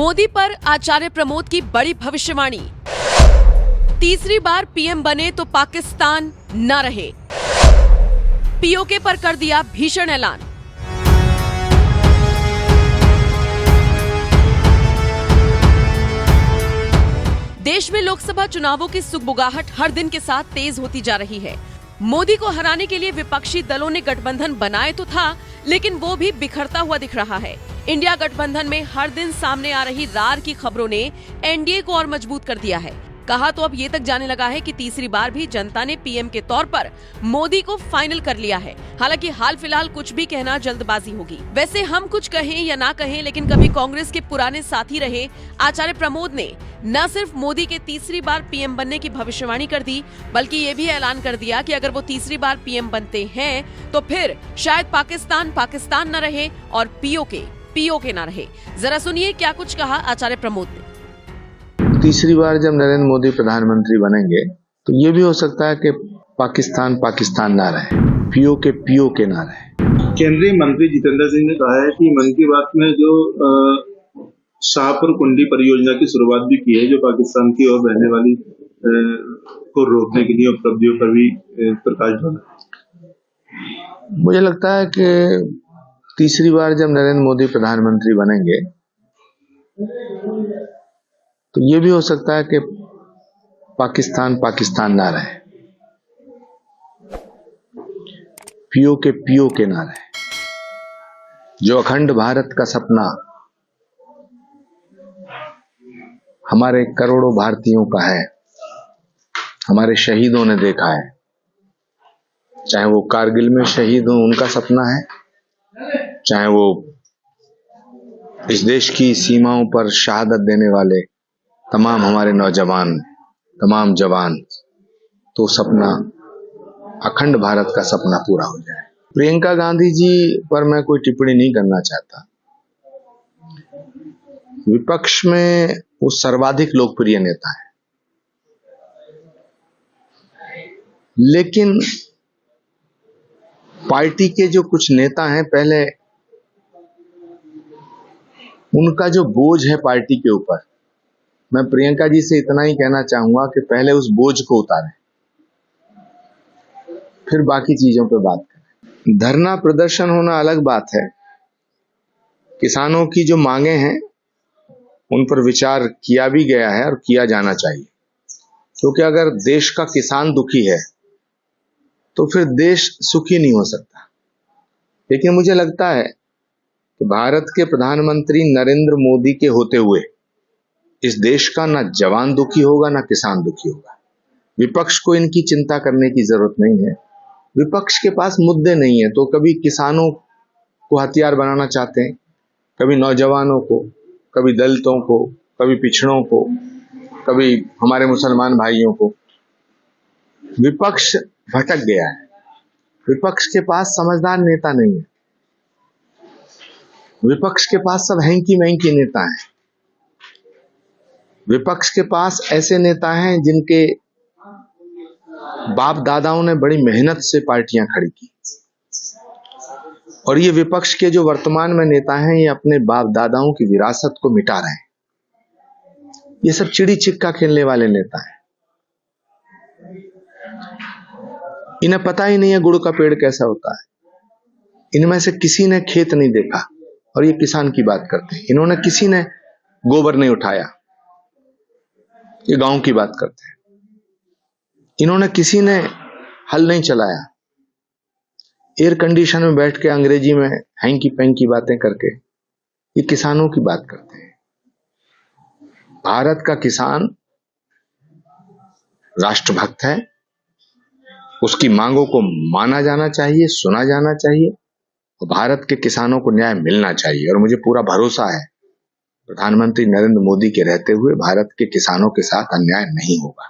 मोदी पर आचार्य प्रमोद की बड़ी भविष्यवाणी। तीसरी बार पीएम बने तो पाकिस्तान न रहे। पीओके पर कर दिया भीषण ऐलान। देश में लोकसभा चुनावों की सुगबुगाहट हर दिन के साथ तेज होती जा रही है। मोदी को हराने के लिए विपक्षी दलों ने गठबंधन बनाए तो था, लेकिन वो भी बिखरता हुआ दिख रहा है। इंडिया गठबंधन में हर दिन सामने आ रही रार की खबरों ने एनडीए को और मजबूत कर दिया है। कहा तो अब ये तक जाने लगा है कि तीसरी बार भी जनता ने पीएम के तौर पर मोदी को फाइनल कर लिया है। हालांकि हाल फिलहाल कुछ भी कहना जल्दबाजी होगी। वैसे हम कुछ कहें या ना कहें, लेकिन कभी कांग्रेस के पुराने साथी रहे आचार्य प्रमोद ने न सिर्फ मोदी के तीसरी बार पीएम बनने की भविष्यवाणी कर दी, बल्कि ये भी ऐलान कर दिया कि अगर वो तीसरी बार पीएम बनते हैं तो फिर शायद पाकिस्तान न रहे और पीओके न रहे। जरा सुनिए क्या कुछ कहा आचार्य प्रमोद ने। तीसरी बार जब नरेंद्र मोदी प्रधानमंत्री बनेंगे तो ये भी हो सकता है कि पाकिस्तान ना रहे, पीओके ना रहे। केंद्रीय मंत्री जितेंद्र सिंह ने कहा है कि मन की बात में जो शाहपुर कुंडी परियोजना की शुरुआत भी की है, जो पाकिस्तान की ओर बहने वाली को रोकने के लिए उपलब्धियों पर भी प्रकाश डाला। मुझे लगता है कि तीसरी बार जब नरेंद्र मोदी प्रधानमंत्री बनेंगे तो ये भी हो सकता है कि पाकिस्तान ना रहे, पीओके ना रहे। जो अखंड भारत का सपना हमारे करोड़ों भारतीयों का है, हमारे शहीदों ने देखा है, चाहे वो कारगिल में शहीद हो उनका सपना है, चाहे वो इस देश की सीमाओं पर शहादत देने वाले तमाम हमारे नौजवान, तमाम जवान, तो सपना अखंड भारत का सपना पूरा हो जाए। प्रियंका गांधी जी पर मैं कोई टिप्पणी नहीं करना चाहता। विपक्ष में वो सर्वाधिक लोकप्रिय नेता है, लेकिन पार्टी के जो कुछ नेता हैं, पहले उनका जो बोझ है पार्टी के ऊपर, मैं प्रियंका जी से इतना ही कहना चाहूंगा कि पहले उस बोझ को उतारें, फिर बाकी चीजों पे बात करें। धरना प्रदर्शन होना अलग बात है। किसानों की जो मांगे हैं उन पर विचार किया भी गया है और किया जाना चाहिए, क्योंकि अगर देश का किसान दुखी है तो फिर देश सुखी नहीं हो सकता। लेकिन मुझे लगता है कि भारत के प्रधानमंत्री नरेंद्र मोदी के होते हुए इस देश का ना जवान दुखी होगा ना किसान दुखी होगा। विपक्ष को इनकी चिंता करने की जरूरत नहीं है। विपक्ष के पास मुद्दे नहीं है, तो कभी किसानों को हथियार बनाना चाहते हैं, कभी नौजवानों को, कभी दलितों को, कभी पिछड़ों को, कभी हमारे मुसलमान भाइयों को। विपक्ष भटक गया है। विपक्ष के पास समझदार नेता नहीं है। विपक्ष के पास सब हैंकी मैंकी नेता हैं। विपक्ष के पास ऐसे नेता हैं जिनके बाप दादाओं ने बड़ी मेहनत से पार्टियां खड़ी की, और ये विपक्ष के जो वर्तमान में नेता हैं, ये अपने बाप दादाओं की विरासत को मिटा रहे हैं। ये सब चिड़ी छिक्का खेलने वाले नेता हैं। इन्हें पता ही नहीं है गुड़ का पेड़ कैसा होता है। इनमें से किसी ने खेत नहीं देखा और ये किसान की बात करते हैं। इन्होंने किसी ने गोबर नहीं उठाया, ये गांव की बात करते हैं। इन्होंने किसी ने हल नहीं चलाया। एयर कंडीशन में बैठ के अंग्रेजी में हैंकी पैंकी बातें करके ये किसानों की बात करते हैं। भारत का किसान राष्ट्रभक्त है। उसकी मांगों को माना जाना चाहिए, सुना जाना चाहिए, और भारत के किसानों को न्याय मिलना चाहिए। और मुझे पूरा भरोसा है प्रधानमंत्री नरेंद्र मोदी के रहते हुए भारत के किसानों के साथ अन्याय नहीं होगा।